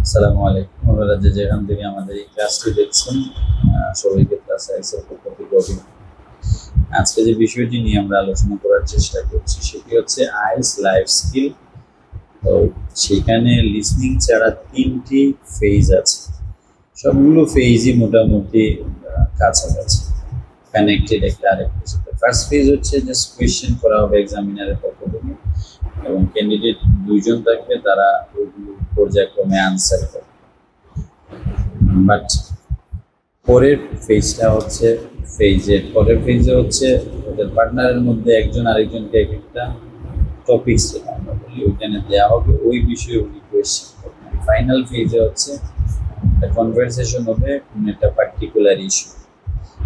আসসালামু আলাইকুম। আপনারা যে যেখান থেকে আমাদের এই ক্লাসটি দেখছেন, সবাইকে ক্লাস আইএসের পক্ষ থেকে অভিনন্দন। আজকে যে বিষয়টি নিয়ে আমরা আলোচনা করার চেষ্টা করছি সেটি হচ্ছে আইএলটিএস লাইফ স্কিল। তো সেখানে লিসনিং ছাড়া 3টি ফেজ আছে। সবগুলো ফেজই মোটামুটি কাছাকাছি কানেক্টেড একটা আরেকটার সাথে। ফার্স্ট ফেজ হচ্ছে জাস্ট কোয়েশ্চেন করা হবে এক্সামিনারের পক্ষ থেকে এবং ক্যান্ডিডেট দুইজন থাকবে, তারা ওইগুলো পর্যায়ক্রমে আনসার করবে। বাট পরের ফেজটা হচ্ছে পরের ফেজে হচ্ছে ওদের পার্টনারের মধ্যে একজন আরেকজনকে এক একটা টপিকস যেটা আমরা বলি ওইখানে দেওয়া হবে, ওই বিষয়ে উনি কোয়েশ্চেন করবেন। ফাইনাল ফেজে হচ্ছে একটা কনভারসেশন হবে কোনো একটা পার্টিকুলার ইস্যু।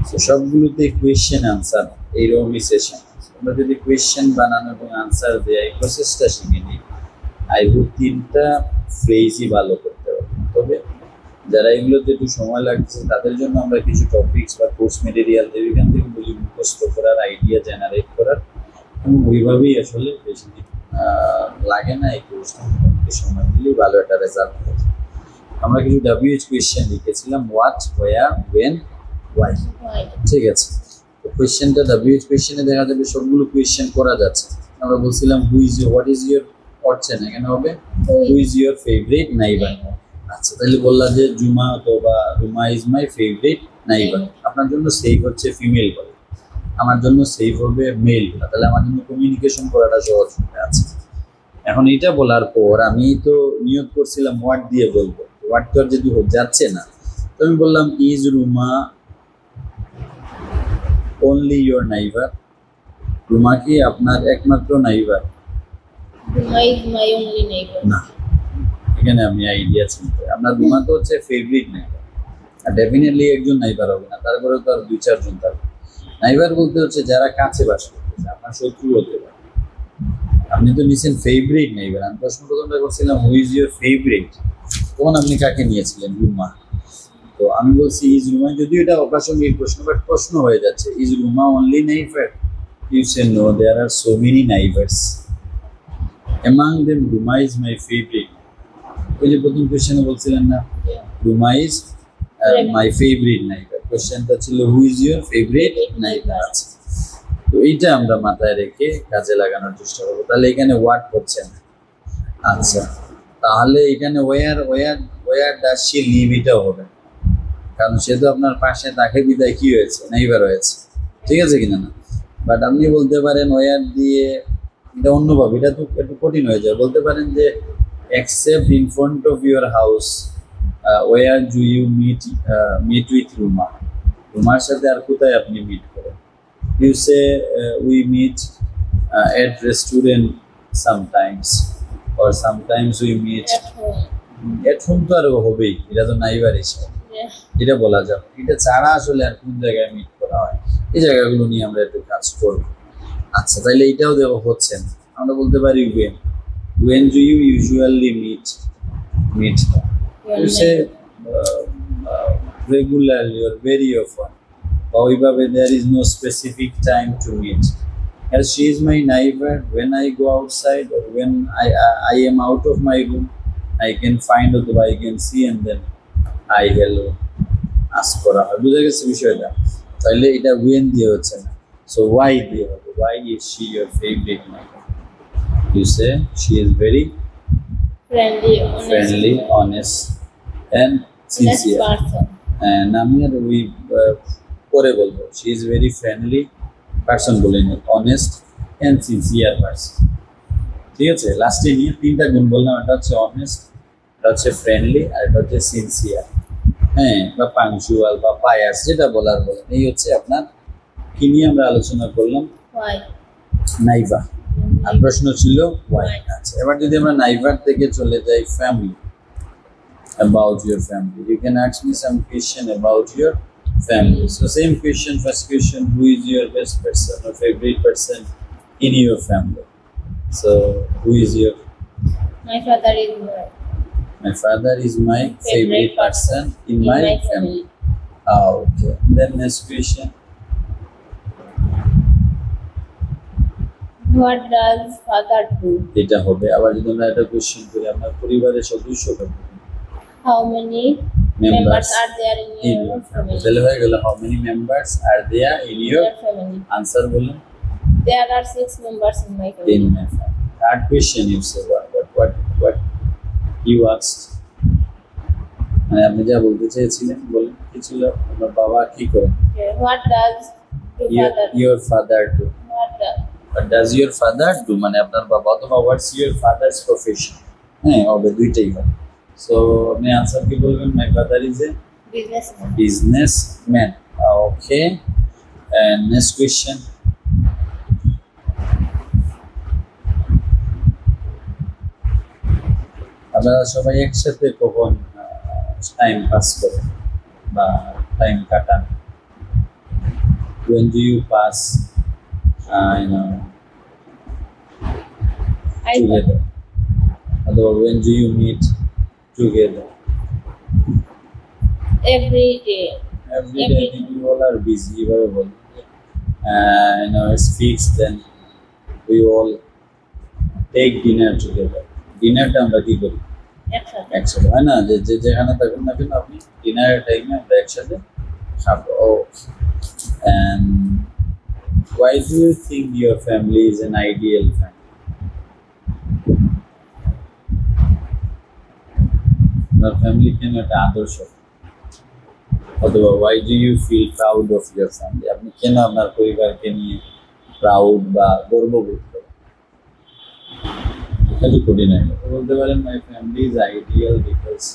তো সবগুলোতে কোয়েশ্চেন আনসার এইরকমই সেশন। আমরা যদি কোয়েশ্চেন বানানো এবং আনসার দেওয়া এই প্রসেসটা শিখে নিই, আই হোপ 3টা ফ্রেজই ভালো করতে পারবো। তবে যারা এগুলোতে একটু সময় লাগছে তাদের জন্য আমরা কিছু টপিকস বা কোর্স মেটেরিয়াল দেব, এখান থেকে বলি মুখস্থ করার, আইডিয়া জেনারেট করার, এবং ওইভাবেই আসলে বেশি দিন লাগে না। এই কোর্সটা মোটামুটি সময় দিলেই ভালো একটা রেজাল্ট হবে। আমরা কিছু WH কোয়েশ্চেন লিখেছিলাম, হোয়াট, হোয়ার, ওয়েন, ওয়াই। ঠিক আছে, তো কোয়েশ্চেনটা WH কোয়েশ্চেনে দেখা যাবে সবগুলো কোয়েশ্চেন করা যাচ্ছে। আমরা বলছিলাম হোয়াট ইজ ইউর অর্চেন, এখানে হবে who is your favourite neighbour. আচ্ছা, তাহলে বললা যে জুমা অথবা Ruma is my favourite neighbour. আপনার জন্য সেভ হচ্ছে ফিমেল বলে, আমার জন্য সেভ হবে মেল। তাহলে আমার জন্য কমিউনিকেশন করাটা সহজ হবে। আচ্ছা, এখন এটা বলার পর আমি তো নিয়োগ করছিলাম হোয়াট দিয়ে বলবো, হোয়াট তো আর যদি যাচ্ছে না, তো আমি বললাম is Ruma only your neighbour, Ruma কি আপনার একমাত্র নাইবার? না, এখানে আমি আইডিয়া চিনতে, আপনার রুমা তো হচ্ছে ফেভারিট নাইবার, আর ডেফিনেটলি একজন নাইবার হবে না, তারপরে তো আর 2-4 জন থাকবে। নাইবার বলতে হচ্ছে যারা কাছে বাস করতেছে, আপনার শত্রু হতে পারে। আপনি তো নিয়েছেন ফেভারিট নাইবার, আমি প্রশ্ন প্রথমটা করছিলাম হু ইজ ইউর ফেভারিট, তখন আপনি কাকে নিয়েছিলেন? রুমা। তো আমি বলছি ইজ রুমা, যদিও এটা অপ্রাসঙ্গিক প্রশ্ন, বাট প্রশ্ন হয়ে যাচ্ছে is Ruma only neighbour? You say no, there are so many neighbors. Among them, Ruma is my favorite. ওই যে প্রথম কোয়েশ্চেনে বলছিলেন না, Ruma is my favorite neighbor. কোয়েশ্চেনটা ছিল who is your favorite neighbor? আছে, তো এইটা আমরা মাথায় রেখে কাজে লাগানোর চেষ্টা করবো। তাহলে এখানে হোয়াট হচ্ছে না। আচ্ছা, তাহলে এখানে where does she live এটাও হবে, কারণ সে তো আপনার পাশে, তাকে বিদায় কি হয়েছে? নাইবার হয়েছে। ঠিক আছে কিনা না? বাট আপনি বলতে পারেন ওয়ার দিয়ে, এটা অন্যভাবে, এটা তো একটু কঠিন হয়ে যায়। বলতে পারেন যে except in front of your house where do you meet with Ruma, রুমার সাথে আর কোথায় আপনি মিট করেন? You say we meet at restaurant sometimes, or sometimes we meet at home. তো আর হবেই, এটা তো নাইবার হিসাবে, এটা বলা যাবে। এটা ছাড়া আসলে আর কোন জায়গায় মিট করা হয়, এই জায়গাগুলো নিয়ে আমরা একটু কাজ করবো। আচ্ছা, তাহলে এটাও দেওয়া হচ্ছে না। আমরা বলতে পারি when do you usually meet you say regularly or very often, বা ওইভাবে there is no specific time to meet, as she is my neighbor when I go outside or when I am out of my room, I can find out, I can see, and then I hello ask করা হয়। বুঝা গেছে বিষয়টা? তাহলে এটা when দিয়ে হচ্ছে না, so why দিয়ে হবে। Why is she your favorite neighbor? You say she is very friendly, honest and sincere. And আমি আর ওই পরে বলবো she is very friendly person বলে নি, honest and sincere person। ঠিক আছে, লাস্টে নিয়ে 3টা গুণ বললাম, এটা হচ্ছে honest, এটা হচ্ছে friendly, আর এটা হচ্ছে sincere। হ্যাঁ, বা পাংচুয়াল বা পায়াস, যেটা বলার বলেন। এই হচ্ছে আপনার কি নিয়ে আমরা আলোচনা করলাম, নাইবার। আর প্রশ্ন ছিল ওয়াই। আচ্ছা, এবার যদি আমরা নাইবার থেকে চলে যাই family, about your family, you can ask me some question about your family. So same question, first question, who is your best person or favorite person in your family? So who is your? My father is my favorite person in my family. Okay, then next question, what does father do? এটা হবে। আবার যদি আমরা একটা question করি, আপনার পরিবারের সদস্য কত? How many members are there in your family? তাহলে হয়ে গেল how many members are there in your Your family. answer বলুন There are 6 members in my in family. my family. Third question you say what you asked মানে আপনি যা বলতে চেয়েছিলেন বলুন কি ছিল আপনার বাবা কি করেন Okay. What does your father do? your father do What what does your father do মানে আপনার বাবা অথবা what's your father's profession হ্যাঁ হবে দুইটাই হবে সো আপনি আনসার কি বলবেন my father is a businessman? businessman okay and next question আপনারা সবাই একসাথে কখন টাইম পাস করেন বা টাইম কাটান when do you pass I together or when do you meet together every day. every day you all are busy available it's fixed then we all take dinner together ডিনারটা আমরা কি করি একসাথে। একসাথে হয় না যে যেখানে থাকুন না কেন আপনি ডিনারের টাইমে আমরা একসাথে খাবো and why do you think your family is an ideal family your family কেন একটা আদর্শ অথবা why do you feel proud of your family আপনি কেন আপনার পরিবারকে নিয়ে প্রাউড বা গর্ববোধ করেন খালি করি না বলতে পারেন my family is ideal because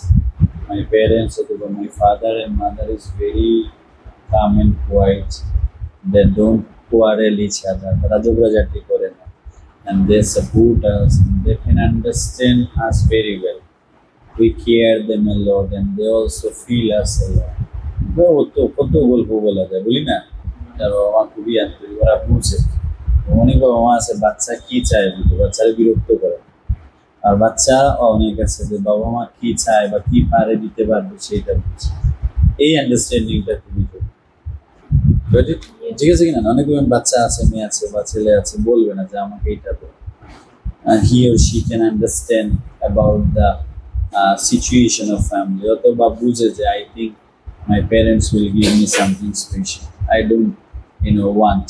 my parents অথবা my father and mother is very calm and quiet they don't quarrel each other তারা ঝগড়াঝাটি করে না and they support us and they can understand us very well we care them a lot and they also feel us a lot কত গল্প বলা যায় বলি না যার বাবা মা খুবই আন্তরিক ওরা বুঝে অনেক বাবা মা আছে বাচ্চা কি চায় বুঝে বাচ্চারা বিরক্ত করে আর বাচ্চা অনেক আছে যে বাবা মা কি চায় বা কি পারে দিতে পারবে সেইটা বুঝে এই আন্ডারস্ট্যান্ডিংটা খুবই জরুরি ঠিক আছে কিনা অনেক বাচ্চা আছে মেয়ে আছে বা ছেলে আছে বলবে না যে আমাকে এইটা তো he or she can understand about the situation of family অথবা বুঝে যে I think my parents will give me something special I don't want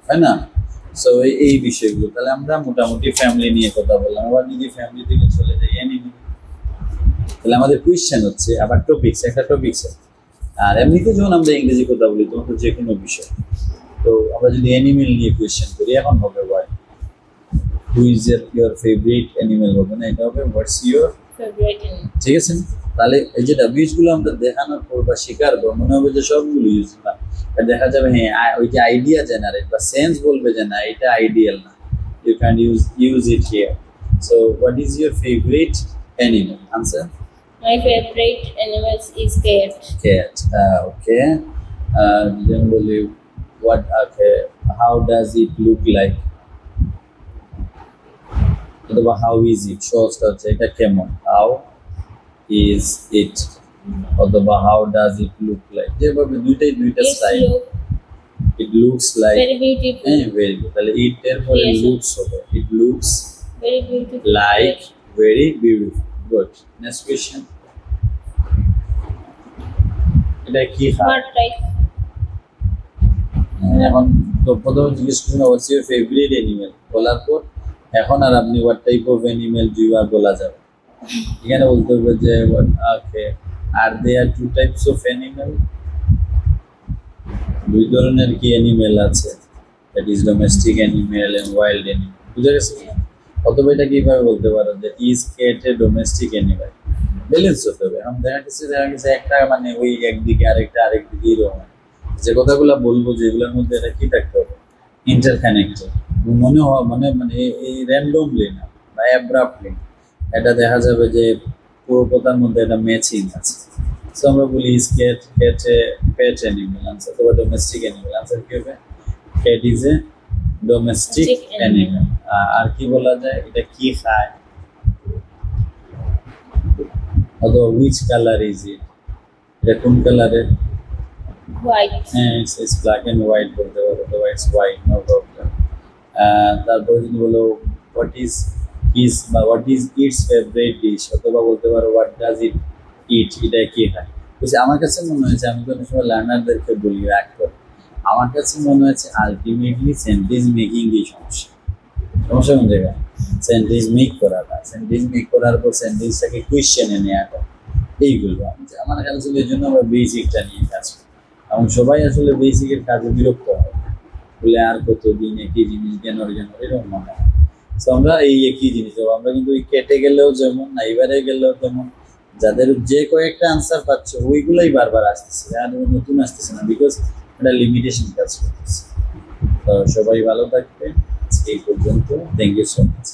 তাই না সো এই বিষয়গুলো তাহলে আমরা মোটামুটি ফ্যামিলি নিয়ে কথা বললাম আবার যদি ফ্যামিলি থেকে চলে যাই এনিমি তাহলে আমাদের কোয়েশ্চেন হচ্ছে আবার টপিকস একটা টপিকস আর এমনিতে যখন আমরা ইংরেজি কথা বলি তখন তো যে কোনো বিষয় তো আমরা যদি অ্যানিমেল নিয়ে কোয়েশ্চেন করি এখন হবে what who is your favourite animal হবে না এটা হবে হোয়াটস ইয়োর favorite animal? ঠিক আছে তাহলে এই যে ডাব্লিউএইচগুলো আমরা দেখানোর পর বা শেখার পর মনে হবে যে সবগুলো ইউজ না দেখা যাবে হ্যাঁ ওই যে আইডিয়া জেনারেট বা সেন্স বলবে যে না এটা আইডিয়াল না you can use it here so what is your favourite animal answer My favorite animals is cat. cat okay then will you what okay how does it look like অথবা how is it shows হচ্ছে এটা কেমন how is it অথবা how does it look like যেভাবে দুইটা It's style look it looks like very beautiful. very good তাহলে it এর পরে Yes. looks হবে it looks Very beautiful. like very beautiful good next question এটা কি খায় What type? এখন তো প্রথমে জিজ্ঞেস করুন হোয়াটস ইউর ফেভারিট অ্যানিমেল বলার পর এখন আর আপনি what type of animal do you are বলা যাবে এখানে বলতে হবে যে ওকে আর there two types of animal দুই ধরনের কি অ্যানিমেল আছে that is domestic animal and wild animal বুঝা গেছে অথবা এটা কিভাবে বলতে পারো যে is cat a domestic animal balance হতে হবে এখন দেখা গেছে একটা মানে ওই একদিকে আরেকদিকে এরকম যে কথাগুলো বলবো যেগুলোর মধ্যে এটা কি থাকতে হবে ইন্টারকানেক্টেড মনে হওয়া মানে এই র্যান্ডমলি না বা অ্যাব্রাপ্টলি এটা দেখা যাবে যে পুরো কথার মধ্যে একটা ম্যাচিং আছে সো আমরা বলি is cat a pet animal answer অথবা ডোমেস্টিক অ্যানিমেল আনসার কি হবে cat is a domestic animal আর কি বলা যায় এটা কি খায় অথবা which color is it এটা কোন কালারের White. it's black and white বলতে পারো অথবা it's white no problem তারপর যদি বলো what is its favorite dish অথবা বলতে পারো what does it ইট, এটা কি হয়? বুঝছি, আমার কাছে মনে হয়েছে, আমি কোনো সময় লার্নারদেরকে বলি রাগ করে, আমার কাছে মনে হচ্ছে আলটিমেটলি সেন্টেন্স মেকিং এই সমস্যা। সমস্যা কোন জায়গায়? সেন্টেন্স মেক করাটা, সেন্টেন্স মেক করার পর সেন্টেন্সটাকে কোয়েশ্চেনে নেওয়াটা, এইগুলো আমার কাছে এই জন্য আমরা বেসিকটা নিয়ে কাজ করি। এবং সবাই আসলে বেসিকের কাজে বিরক্ত হয়, বলে আর কতদিন একই জিনিস জ্ঞান অর্জন এরকম মনে হয়। তো আমরা এই একই জিনিস, আমরা কিন্তু ওই কেটে গেলেও যেমন, নাইবারে গেলেও তেমন, যাদের যে কয়েকটা আনসার পাচ্ছে ওইগুলাই বারবার আসতেছে, আর নতুন আসতেছে না, বিকজ এটা লিমিটেশন কাজ করতেছে। তো সবাই ভালো থাকবে, এই পর্যন্ত, থ্যাংক ইউ সো মাচ।